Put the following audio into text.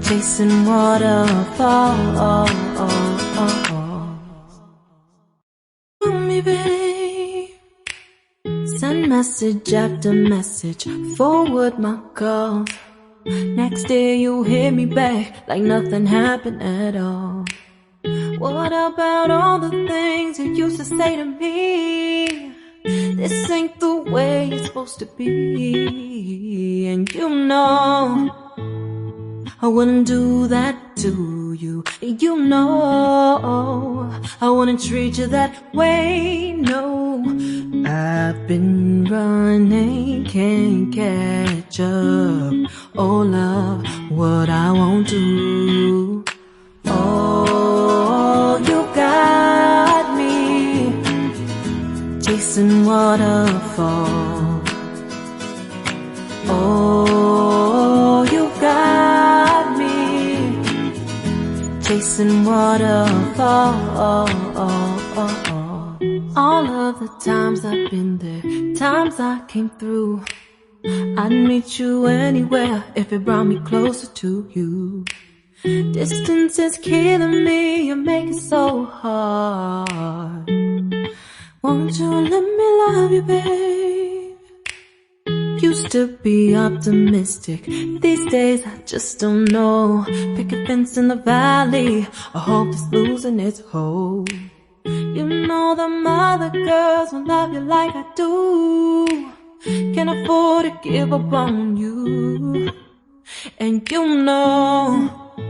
chasing waterfalls. Me, babe. Send message after message, forward my calls. Next day you hit me back like nothing happened at all. What about all the things you used to say to me? This ain't the way it's supposed to be. And you know I wouldn't do that to you. You know I wouldn't treat you that way, no. I've been running, can't catch up. Oh love, what I won't do. Oh, you got me chasing waterfalls. Oh, you got me chasing waterfalls. All of the times I've been there, times I came through, I'd meet you anywhere if it brought me closer to you. Distance is killing me, you make it so hard. Won't you let me love you, babe? Used to be optimistic, these days I just don't know. Pick a fence in the valley, I hope it's losing its hold. You know them other girls won't love you like I do. Can't afford to give up on you. And you know